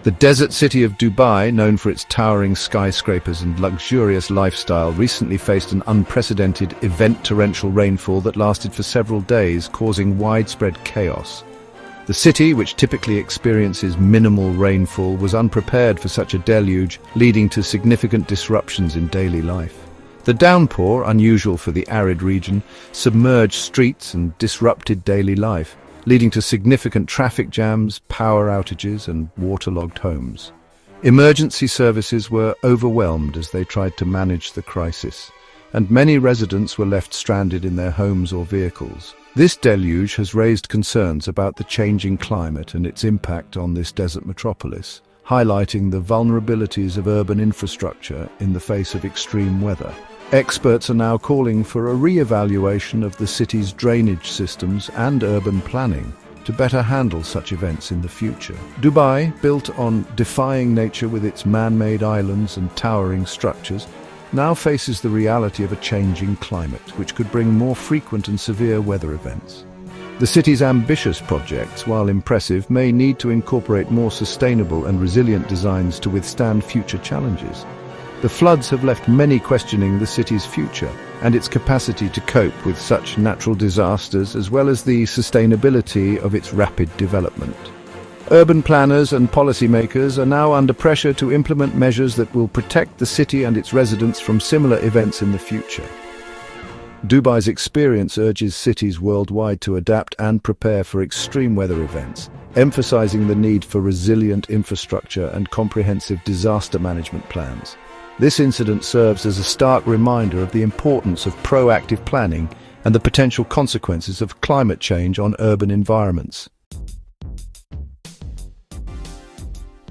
The desert city of Dubai, known for its towering skyscrapers and luxurious lifestyle, recently faced an unprecedented torrential rainfall that lasted for several days, causing widespread chaos. The city, which typically experiences minimal rainfall, was unprepared for such a deluge, leading to significant disruptions in daily life. The downpour, unusual for the arid region, submerged streets and disrupted daily life, leading to significant traffic jams, power outages, and waterlogged homes. Emergency services were overwhelmed as they tried to manage the crisis, and many residents were left stranded in their homes or vehicles. This deluge has raised concerns about the changing climate and its impact on this desert metropolis, highlighting the vulnerabilities of urban infrastructure in the face of extreme weather. Experts are now calling for a re-evaluation of the city's drainage systems and urban planning to better handle such events in the future. Dubai, built on defying nature with its man-made islands and towering structures, now faces the reality of a changing climate, which could bring more frequent and severe weather events. The city's ambitious projects, while impressive, may need to incorporate more sustainable and resilient designs to withstand future challenges. The floods have left many questioning the city's future and its capacity to cope with such natural disasters, as well as the sustainability of its rapid development. Urban planners and policymakers are now under pressure to implement measures that will protect the city and its residents from similar events in the future. Dubai's experience urges cities worldwide to adapt and prepare for extreme weather events, emphasizing the need for resilient infrastructure and comprehensive disaster management plans. This incident serves as a stark reminder of the importance of proactive planning and the potential consequences of climate change on urban environments.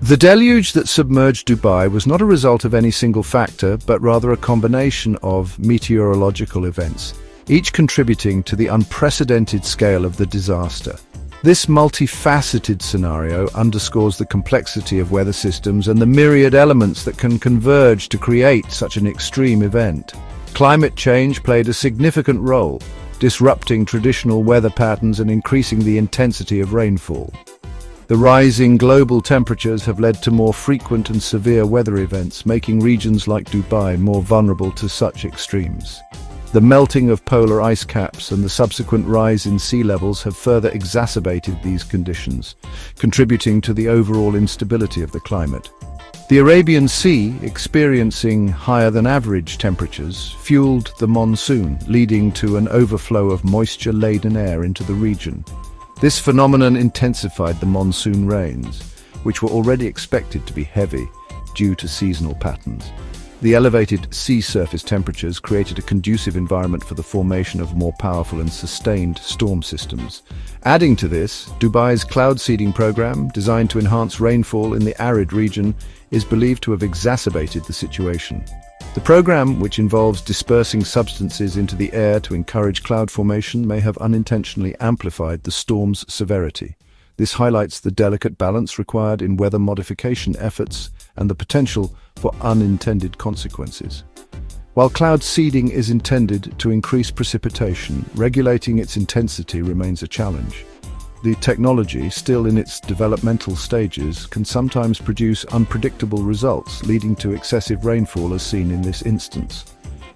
The deluge that submerged Dubai was not a result of any single factor, but rather a combination of meteorological events, each contributing to the unprecedented scale of the disaster. This multifaceted scenario underscores the complexity of weather systems and the myriad elements that can converge to create such an extreme event. Climate change played a significant role, disrupting traditional weather patterns and increasing the intensity of rainfall. The rising global temperatures have led to more frequent and severe weather events, making regions like Dubai more vulnerable to such extremes. The melting of polar ice caps and the subsequent rise in sea levels have further exacerbated these conditions, contributing to the overall instability of the climate. The Arabian Sea, experiencing higher-than-average temperatures, fueled the monsoon, leading to an overflow of moisture-laden air into the region. This phenomenon intensified the monsoon rains, which were already expected to be heavy due to seasonal patterns. The elevated sea surface temperatures created a conducive environment for the formation of more powerful and sustained storm systems. Adding to this, Dubai's cloud seeding program, designed to enhance rainfall in the arid region, is believed to have exacerbated the situation. The program, which involves dispersing substances into the air to encourage cloud formation, may have unintentionally amplified the storm's severity. This highlights the delicate balance required in weather modification efforts and the potential for unintended consequences. While cloud seeding is intended to increase precipitation, regulating its intensity remains a challenge. The technology, still in its developmental stages, can sometimes produce unpredictable results, leading to excessive rainfall as seen in this instance.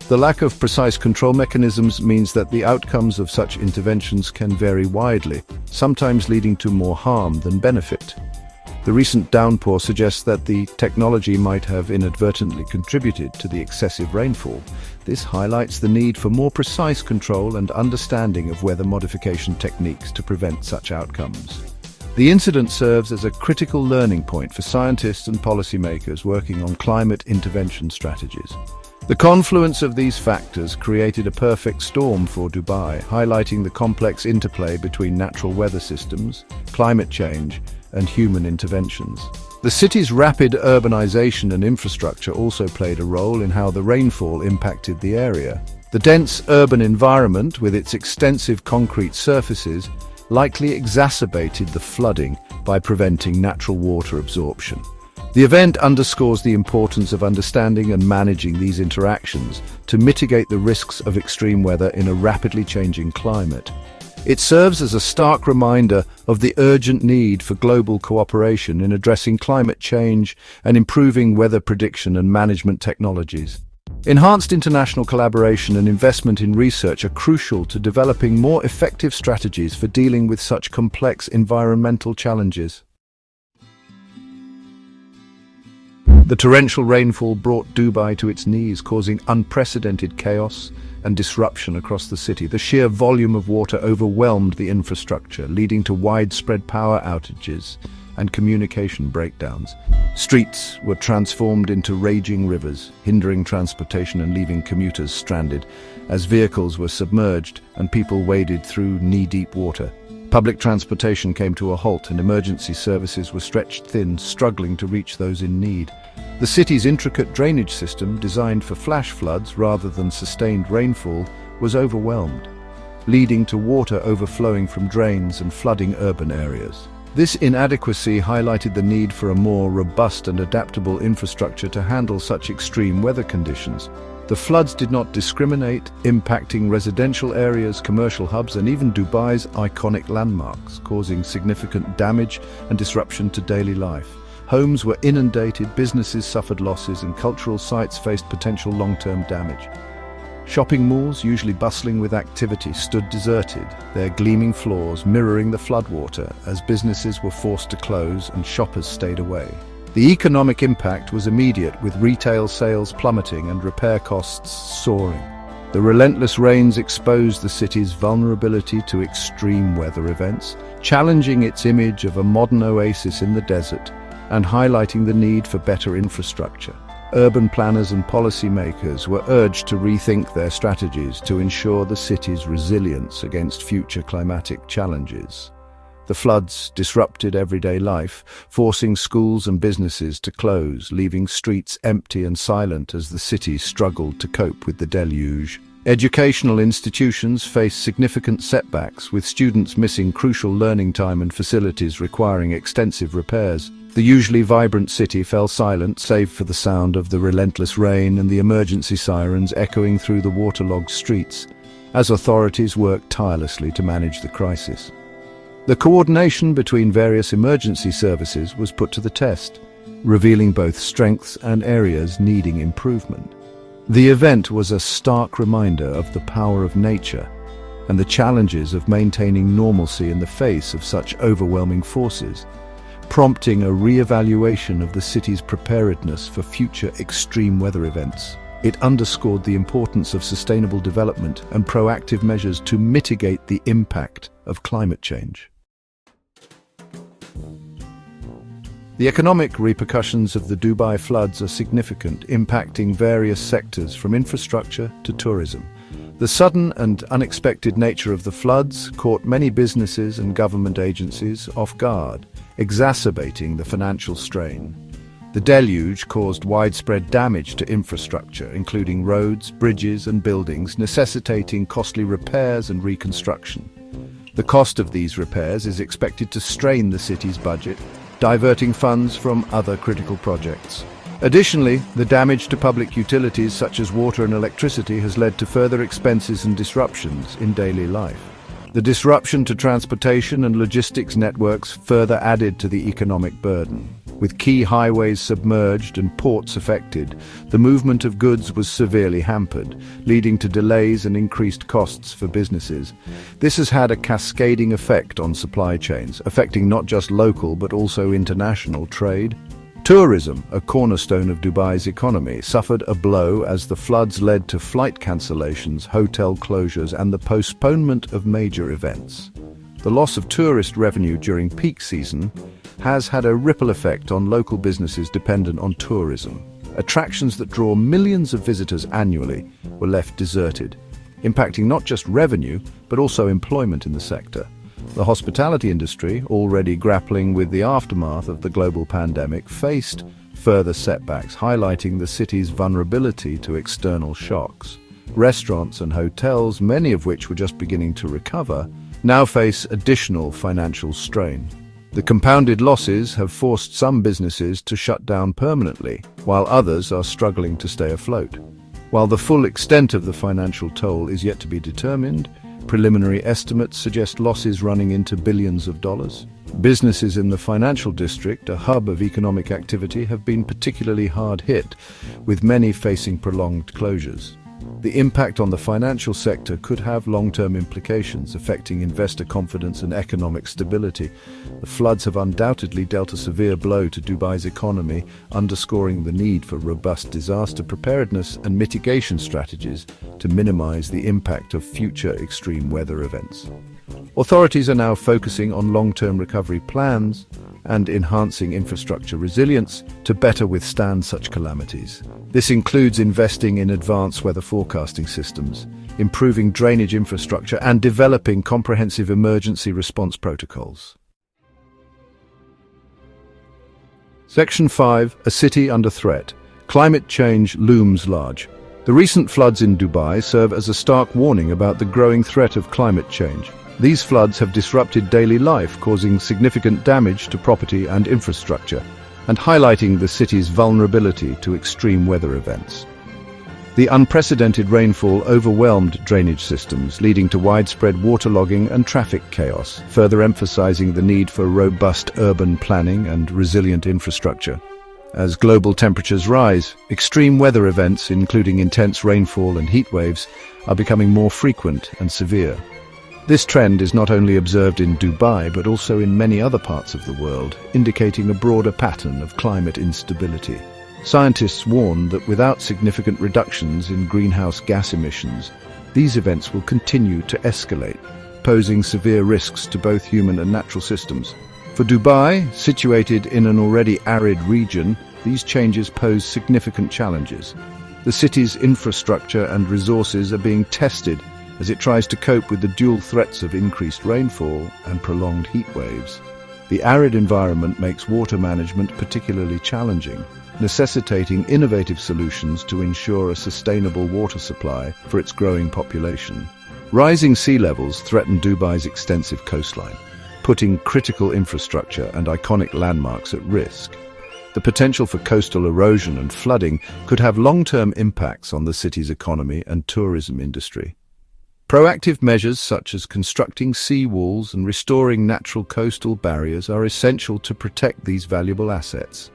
The lack of precise control mechanisms means that the outcomes of such interventions can vary widely, sometimes leading to more harm than benefit. The recent downpour suggests that the technology might have inadvertently contributed to the excessive rainfall. This highlights the need for more precise control and understanding of weather modification techniques to prevent such outcomes. The incident serves as a critical learning point for scientists and policymakers working on climate intervention strategies. The confluence of these factors created a perfect storm for Dubai, highlighting the complex interplay between natural weather systems, climate change, and human interventions. The city's rapid urbanization and infrastructure also played a role in how the rainfall impacted the area. The dense urban environment, with its extensive concrete surfaces, likely exacerbated the flooding by preventing natural water absorption. The event underscores the importance of understanding and managing these interactions to mitigate the risks of extreme weather in a rapidly changing climate. It serves as a stark reminder of the urgent need for global cooperation in addressing climate change and improving weather prediction and management technologies. Enhanced international collaboration and investment in research are crucial to developing more effective strategies for dealing with such complex environmental challenges. The torrential rainfall brought Dubai to its knees, causing unprecedented chaos and disruption across the city. The sheer volume of water overwhelmed the infrastructure, leading to widespread power outages and communication breakdowns. Streets were transformed into raging rivers, hindering transportation and leaving commuters stranded, as vehicles were submerged and people waded through knee-deep water. Public transportation came to a halt and emergency services were stretched thin, struggling to reach those in need. The city's intricate drainage system, designed for flash floods rather than sustained rainfall, was overwhelmed, leading to water overflowing from drains and flooding urban areas. This inadequacy highlighted the need for a more robust and adaptable infrastructure to handle such extreme weather conditions. The floods did not discriminate, impacting residential areas, commercial hubs, and even Dubai's iconic landmarks, causing significant damage and disruption to daily life. Homes were inundated, businesses suffered losses, and cultural sites faced potential long-term damage. Shopping malls, usually bustling with activity, stood deserted, their gleaming floors mirroring the floodwater as businesses were forced to close and shoppers stayed away. The economic impact was immediate, with retail sales plummeting and repair costs soaring. The relentless rains exposed the city's vulnerability to extreme weather events, challenging its image of a modern oasis in the desert and highlighting the need for better infrastructure. Urban planners and policymakers were urged to rethink their strategies to ensure the city's resilience against future climatic challenges. The floods disrupted everyday life, forcing schools and businesses to close, leaving streets empty and silent as the city struggled to cope with the deluge. Educational institutions faced significant setbacks, with students missing crucial learning time and facilities requiring extensive repairs. The usually vibrant city fell silent, save for the sound of the relentless rain and the emergency sirens echoing through the waterlogged streets, as authorities worked tirelessly to manage the crisis. The coordination between various emergency services was put to the test, revealing both strengths and areas needing improvement. The event was a stark reminder of the power of nature and the challenges of maintaining normalcy in the face of such overwhelming forces, prompting a re-evaluation of the city's preparedness for future extreme weather events. It underscored the importance of sustainable development and proactive measures to mitigate the impact of climate change. The economic repercussions of the Dubai floods are significant, impacting various sectors from infrastructure to tourism. The sudden and unexpected nature of the floods caught many businesses and government agencies off guard, exacerbating the financial strain. The deluge caused widespread damage to infrastructure, including roads, bridges, and buildings, necessitating costly repairs and reconstruction. The cost of these repairs is expected to strain the city's budget, diverting funds from other critical projects. Additionally, the damage to public utilities such as water and electricity has led to further expenses and disruptions in daily life. The disruption to transportation and logistics networks further added to the economic burden. With key highways submerged and ports affected, the movement of goods was severely hampered, leading to delays and increased costs for businesses. This has had a cascading effect on supply chains, affecting not just local but also international trade. Tourism, a cornerstone of Dubai's economy, suffered a blow as the floods led to flight cancellations, hotel closures, and the postponement of major events. The loss of tourist revenue during peak season has had a ripple effect on local businesses dependent on tourism. Attractions that draw millions of visitors annually were left deserted, impacting not just revenue, but also employment in the sector. The hospitality industry, already grappling with the aftermath of the global pandemic, faced further setbacks, highlighting the city's vulnerability to external shocks. Restaurants and hotels, many of which were just beginning to recover, now face additional financial strain. The compounded losses have forced some businesses to shut down permanently, while others are struggling to stay afloat. While the full extent of the financial toll is yet to be determined, Preliminary estimates suggest losses running into billions of dollars. Businesses in the financial district, a hub of economic activity, have been particularly hard hit, with many facing prolonged closures. The impact on the financial sector could have long-term implications, affecting investor confidence and economic stability. The floods have undoubtedly dealt a severe blow to Dubai's economy, underscoring the need for robust disaster preparedness and mitigation strategies to minimize the impact of future extreme weather events. Authorities are now focusing on long-term recovery plans and enhancing infrastructure resilience to better withstand such calamities. This includes investing in advanced weather forecasting systems, improving drainage infrastructure, and developing comprehensive emergency response protocols. Section 5. A city under threat. Climate change looms large. The recent floods in Dubai serve as a stark warning about the growing threat of climate change. These floods have disrupted daily life, causing significant damage to property and infrastructure, and highlighting the city's vulnerability to extreme weather events. The unprecedented rainfall overwhelmed drainage systems, leading to widespread waterlogging and traffic chaos, further emphasizing the need for robust urban planning and resilient infrastructure. As global temperatures rise, extreme weather events, including intense rainfall and heat waves, are becoming more frequent and severe. This trend is not only observed in Dubai but also in many other parts of the world, indicating a broader pattern of climate instability. Scientists warn that without significant reductions in greenhouse gas emissions, these events will continue to escalate, posing severe risks to both human and natural systems. For Dubai, situated in an already arid region, these changes pose significant challenges. The city's infrastructure and resources are being tested as it tries to cope with the dual threats of increased rainfall and prolonged heat waves. The arid environment makes water management particularly challenging, necessitating innovative solutions to ensure a sustainable water supply for its growing population. Rising sea levels threaten Dubai's extensive coastline, putting critical infrastructure and iconic landmarks at risk. The potential for coastal erosion and flooding could have long-term impacts on the city's economy and tourism industry. Proactive measures such as constructing sea walls and restoring natural coastal barriers are essential to protect these valuable assets.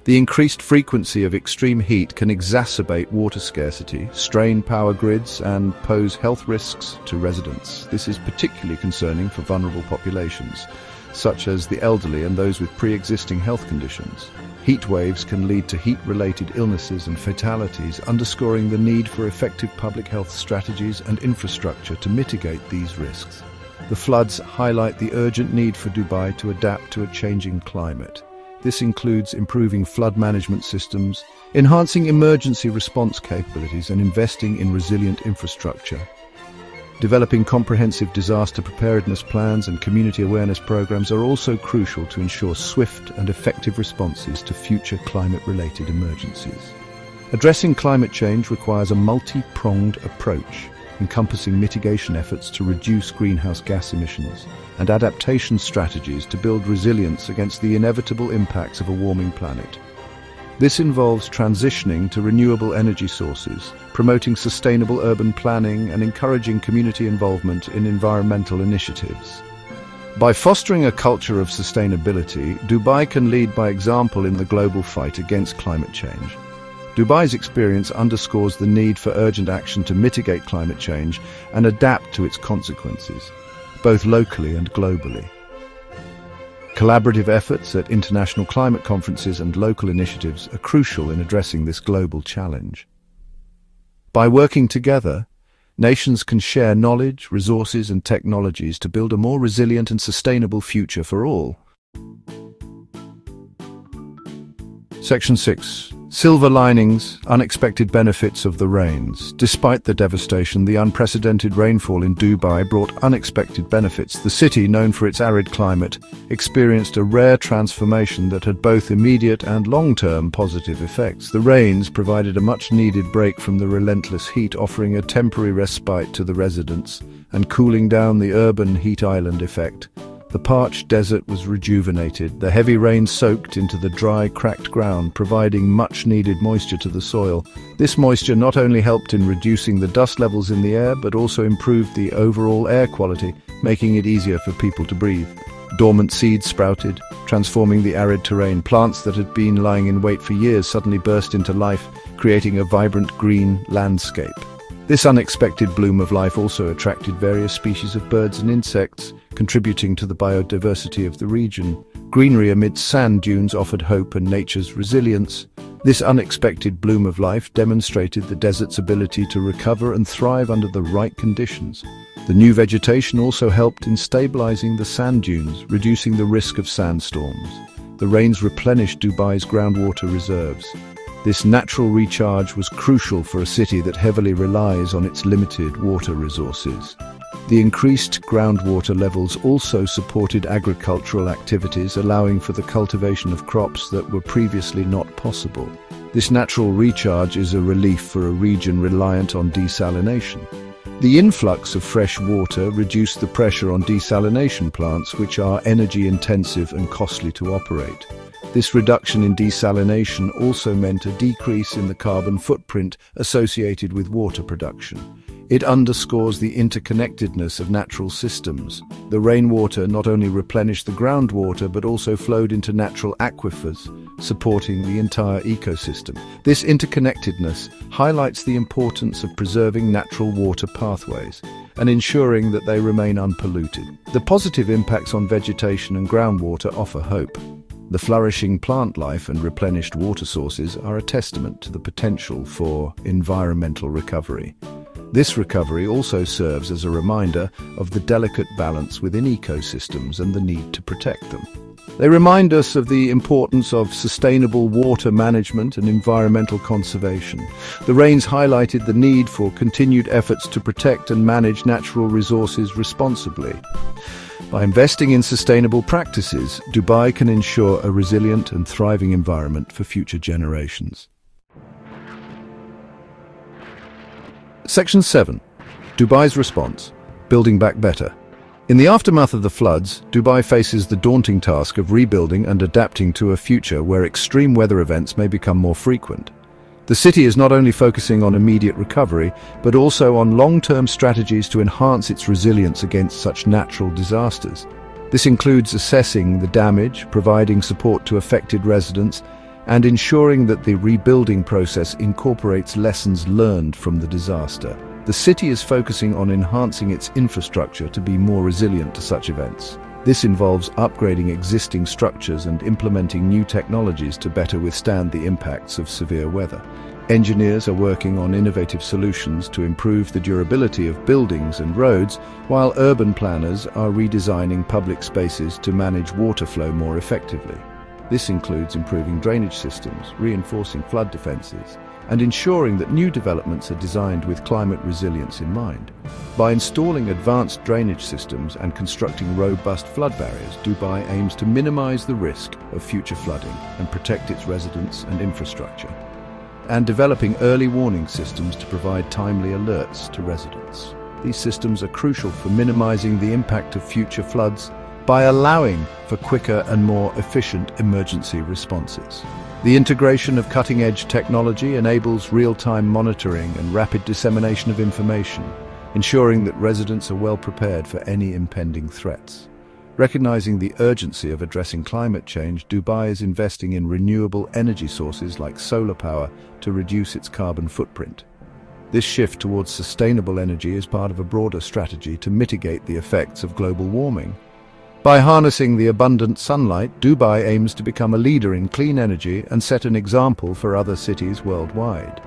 The increased frequency of extreme heat can exacerbate water scarcity, strain power grids, and pose health risks to residents. This is particularly concerning for vulnerable populations, such as the elderly and those with pre-existing health conditions. Heat waves can lead to heat-related illnesses and fatalities, underscoring the need for effective public health strategies and infrastructure to mitigate these risks. The floods highlight the urgent need for Dubai to adapt to a changing climate. This includes improving flood management systems, enhancing emergency response capabilities, and investing in resilient infrastructure. Developing comprehensive disaster preparedness plans and community awareness programs are also crucial to ensure swift and effective responses to future climate-related emergencies. Addressing climate change requires a multi-pronged approach, encompassing mitigation efforts to reduce greenhouse gas emissions and adaptation strategies to build resilience against the inevitable impacts of a warming planet. This involves transitioning to renewable energy sources, promoting sustainable urban planning, and encouraging community involvement in environmental initiatives. By fostering a culture of sustainability, Dubai can lead by example in the global fight against climate change. Dubai's experience underscores the need for urgent action to mitigate climate change and adapt to its consequences, both locally and globally. Collaborative efforts at international climate conferences and local initiatives are crucial in addressing this global challenge. By working together, nations can share knowledge, resources, and technologies to build a more resilient and sustainable future for all. Section 6. Silver linings, unexpected benefits of the rains. Despite the devastation, the unprecedented rainfall in Dubai brought unexpected benefits. The city, known for its arid climate, experienced a rare transformation that had both immediate and long-term positive effects. The rains provided a much-needed break from the relentless heat, offering a temporary respite to the residents and cooling down the urban heat island effect. The parched desert was rejuvenated, the heavy rain soaked into the dry, cracked ground, providing much-needed moisture to the soil. This moisture not only helped in reducing the dust levels in the air, but also improved the overall air quality, making it easier for people to breathe. Dormant seeds sprouted, transforming the arid terrain. Plants that had been lying in wait for years suddenly burst into life, creating a vibrant green landscape. This unexpected bloom of life also attracted various species of birds and insects, contributing to the biodiversity of the region. Greenery amidst sand dunes offered hope and nature's resilience. This unexpected bloom of life demonstrated the desert's ability to recover and thrive under the right conditions. The new vegetation also helped in stabilizing the sand dunes, reducing the risk of sandstorms. The rains replenished Dubai's groundwater reserves. This natural recharge was crucial for a city that heavily relies on its limited water resources. The increased groundwater levels also supported agricultural activities, allowing for the cultivation of crops that were previously not possible. This natural recharge is a relief for a region reliant on desalination. The influx of fresh water reduced the pressure on desalination plants, which are energy-intensive and costly to operate. This reduction in desalination also meant a decrease in the carbon footprint associated with water production. It underscores the interconnectedness of natural systems. The rainwater not only replenished the groundwater but also flowed into natural aquifers, supporting the entire ecosystem. This interconnectedness highlights the importance of preserving natural water pathways and ensuring that they remain unpolluted. The positive impacts on vegetation and groundwater offer hope. The flourishing plant life and replenished water sources are a testament to the potential for environmental recovery. This recovery also serves as a reminder of the delicate balance within ecosystems and the need to protect them. They remind us of the importance of sustainable water management and environmental conservation. The rains highlighted the need for continued efforts to protect and manage natural resources responsibly. By investing in sustainable practices, Dubai can ensure a resilient and thriving environment for future generations. Section 7. Dubai's response: Building back better. In the aftermath of the floods, Dubai faces the daunting task of rebuilding and adapting to a future where extreme weather events may become more frequent. The city is not only focusing on immediate recovery, but also on long-term strategies to enhance its resilience against such natural disasters. This includes assessing the damage, providing support to affected residents, and ensuring that the rebuilding process incorporates lessons learned from the disaster. The city is focusing on enhancing its infrastructure to be more resilient to such events. This involves upgrading existing structures and implementing new technologies to better withstand the impacts of severe weather. Engineers are working on innovative solutions to improve the durability of buildings and roads, while urban planners are redesigning public spaces to manage water flow more effectively. This includes improving drainage systems, reinforcing flood defenses, and ensuring that new developments are designed with climate resilience in mind. By installing advanced drainage systems and constructing robust flood barriers, Dubai aims to minimize the risk of future flooding and protect its residents and infrastructure, and developing early warning systems to provide timely alerts to residents. These systems are crucial for minimizing the impact of future floods by allowing for quicker and more efficient emergency responses. The integration of cutting-edge technology enables real-time monitoring and rapid dissemination of information, ensuring that residents are well prepared for any impending threats. Recognizing the urgency of addressing climate change, Dubai is investing in renewable energy sources like solar power to reduce its carbon footprint. This shift towards sustainable energy is part of a broader strategy to mitigate the effects of global warming. By harnessing the abundant sunlight, Dubai aims to become a leader in clean energy and set an example for other cities worldwide.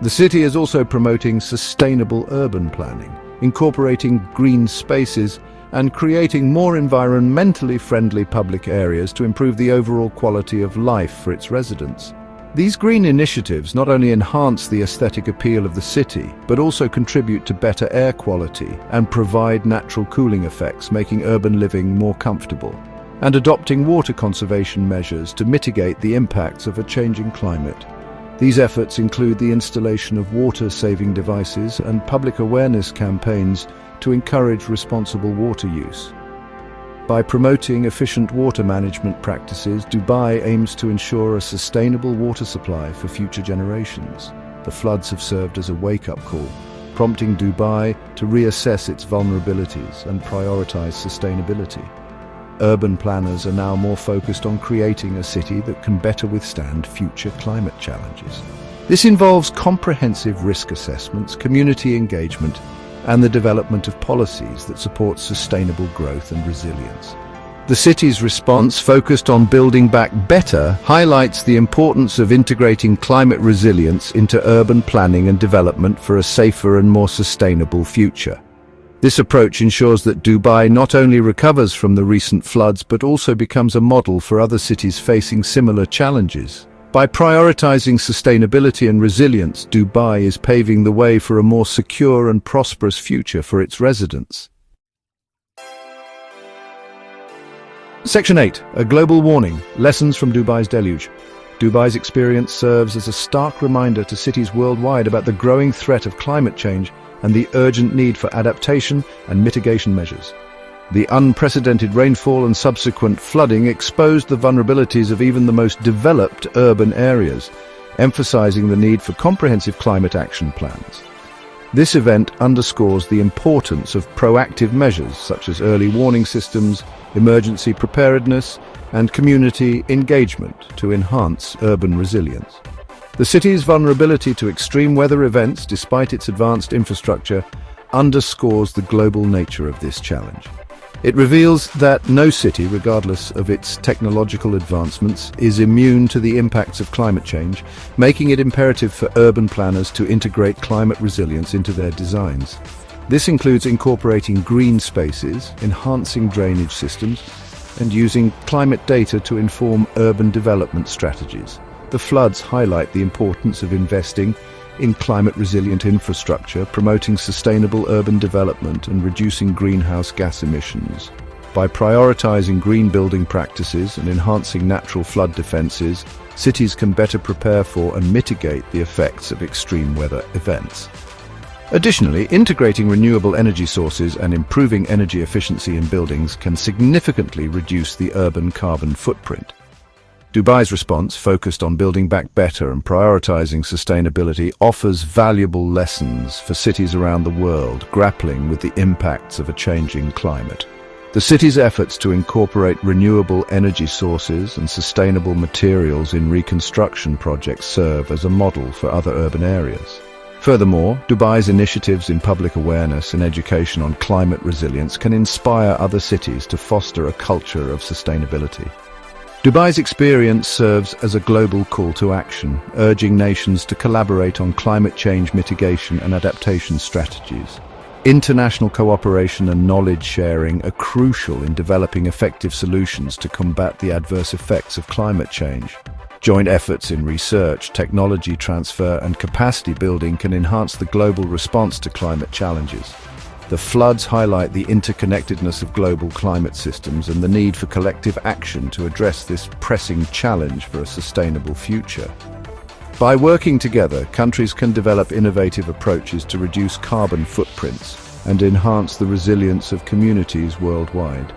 The city is also promoting sustainable urban planning, incorporating green spaces and creating more environmentally friendly public areas to improve the overall quality of life for its residents. These green initiatives not only enhance the aesthetic appeal of the city, but also contribute to better air quality and provide natural cooling effects, making urban living more comfortable, and adopting water conservation measures to mitigate the impacts of a changing climate. These efforts include the installation of water-saving devices and public awareness campaigns to encourage responsible water use. By promoting efficient water management practices, Dubai aims to ensure a sustainable water supply for future generations. The floods have served as a wake-up call, prompting Dubai to reassess its vulnerabilities and prioritize sustainability. Urban planners are now more focused on creating a city that can better withstand future climate challenges. This involves comprehensive risk assessments, community engagement, and the development of policies that support sustainable growth and resilience. The city's response, focused on building back better, highlights the importance of integrating climate resilience into urban planning and development for a safer and more sustainable future. This approach ensures that Dubai not only recovers from the recent floods but also becomes a model for other cities facing similar challenges. By prioritizing sustainability and resilience, Dubai is paving the way for a more secure and prosperous future for its residents. Section 8. A global warning. Lessons from Dubai's deluge. Dubai's experience serves as a stark reminder to cities worldwide about the growing threat of climate change and the urgent need for adaptation and mitigation measures. The unprecedented rainfall and subsequent flooding exposed the vulnerabilities of even the most developed urban areas, emphasizing the need for comprehensive climate action plans. This event underscores the importance of proactive measures such as early warning systems, emergency preparedness, and community engagement to enhance urban resilience. The city's vulnerability to extreme weather events, despite its advanced infrastructure, underscores the global nature of this challenge. It reveals that no city, regardless of its technological advancements, is immune to the impacts of climate change, making it imperative for urban planners to integrate climate resilience into their designs. This includes incorporating green spaces, enhancing drainage systems, and using climate data to inform urban development strategies. The floods highlight the importance of investing in climate-resilient infrastructure, promoting sustainable urban development and reducing greenhouse gas emissions. By prioritizing green building practices and enhancing natural flood defenses, cities can better prepare for and mitigate the effects of extreme weather events. Additionally, integrating renewable energy sources and improving energy efficiency in buildings can significantly reduce the urban carbon footprint. Dubai's response, focused on building back better and prioritizing sustainability, offers valuable lessons for cities around the world grappling with the impacts of a changing climate. The city's efforts to incorporate renewable energy sources and sustainable materials in reconstruction projects serve as a model for other urban areas. Furthermore, Dubai's initiatives in public awareness and education on climate resilience can inspire other cities to foster a culture of sustainability. Dubai's experience serves as a global call to action, urging nations to collaborate on climate change mitigation and adaptation strategies. International cooperation and knowledge sharing are crucial in developing effective solutions to combat the adverse effects of climate change. Joint efforts in research, technology transfer, and capacity building can enhance the global response to climate challenges. The floods highlight the interconnectedness of global climate systems and the need for collective action to address this pressing challenge for a sustainable future. By working together, countries can develop innovative approaches to reduce carbon footprints and enhance the resilience of communities worldwide.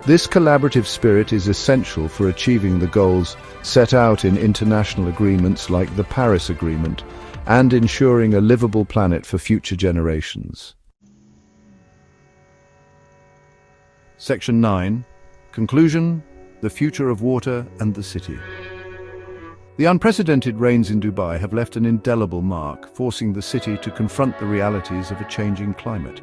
This collaborative spirit is essential for achieving the goals set out in international agreements like the Paris Agreement and ensuring a livable planet for future generations. Section 9. Conclusion: the future of water and the city. The unprecedented rains in Dubai have left an indelible mark, forcing the city to confront the realities of a changing climate.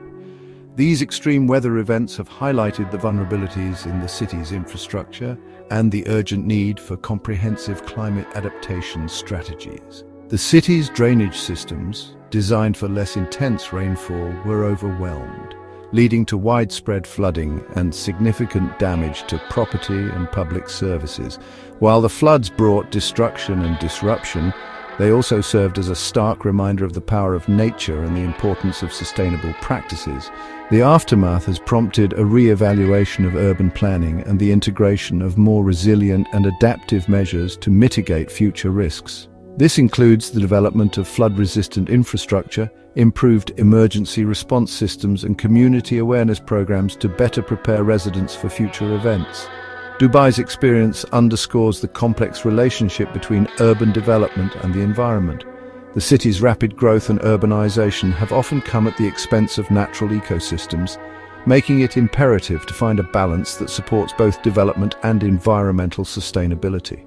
These extreme weather events have highlighted the vulnerabilities in the city's infrastructure and the urgent need for comprehensive climate adaptation strategies. The city's drainage systems, designed for less intense rainfall, were overwhelmed, leading to widespread flooding and significant damage to property and public services. While the floods brought destruction and disruption, they also served as a stark reminder of the power of nature and the importance of sustainable practices. The aftermath has prompted a re-evaluation of urban planning and the integration of more resilient and adaptive measures to mitigate future risks. This includes the development of flood-resistant infrastructure, improved emergency response systems and community awareness programs to better prepare residents for future events. Dubai's experience underscores the complex relationship between urban development and the environment. The city's rapid growth and urbanization have often come at the expense of natural ecosystems, making it imperative to find a balance that supports both development and environmental sustainability.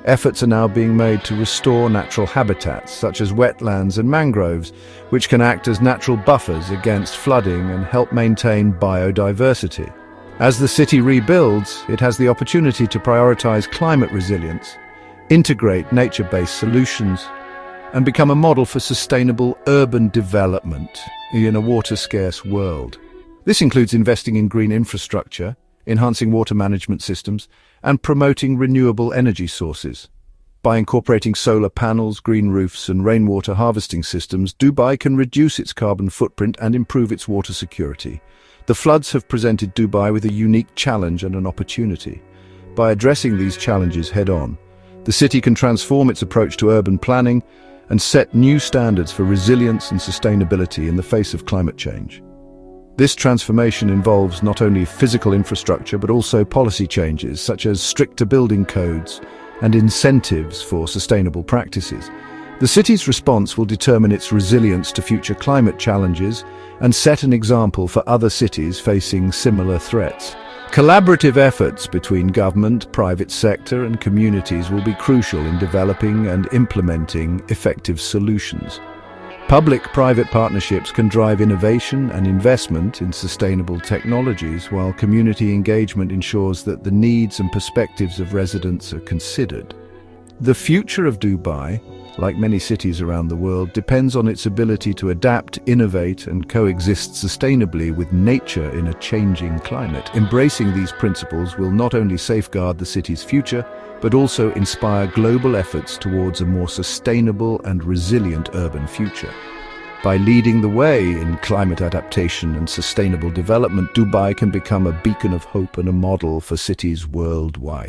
Efforts are now being made to restore natural habitats, such as wetlands and mangroves, which can act as natural buffers against flooding and help maintain biodiversity. As the city rebuilds, it has the opportunity to prioritize climate resilience, integrate nature-based solutions, and become a model for sustainable urban development in a water-scarce world. This includes investing in green infrastructure, enhancing water management systems, and promoting renewable energy sources. By incorporating solar panels, green roofs, and rainwater harvesting systems, Dubai can reduce its carbon footprint and improve its water security. The floods have presented Dubai with a unique challenge and an opportunity. By addressing these challenges head-on, the city can transform its approach to urban planning and set new standards for resilience and sustainability in the face of climate change. This transformation involves not only physical infrastructure but also policy changes such as stricter building codes and incentives for sustainable practices. The city's response will determine its resilience to future climate challenges and set an example for other cities facing similar threats. Collaborative efforts between government, private sector and communities will be crucial in developing and implementing effective solutions. Public-private partnerships can drive innovation and investment in sustainable technologies, while community engagement ensures that the needs and perspectives of residents are considered. The future of Dubai, like many cities around the world, depends on its ability to adapt, innovate, and coexist sustainably with nature in a changing climate. Embracing these principles will not only safeguard the city's future, but also inspire global efforts towards a more sustainable and resilient urban future. By leading the way in climate adaptation and sustainable development, Dubai can become a beacon of hope and a model for cities worldwide.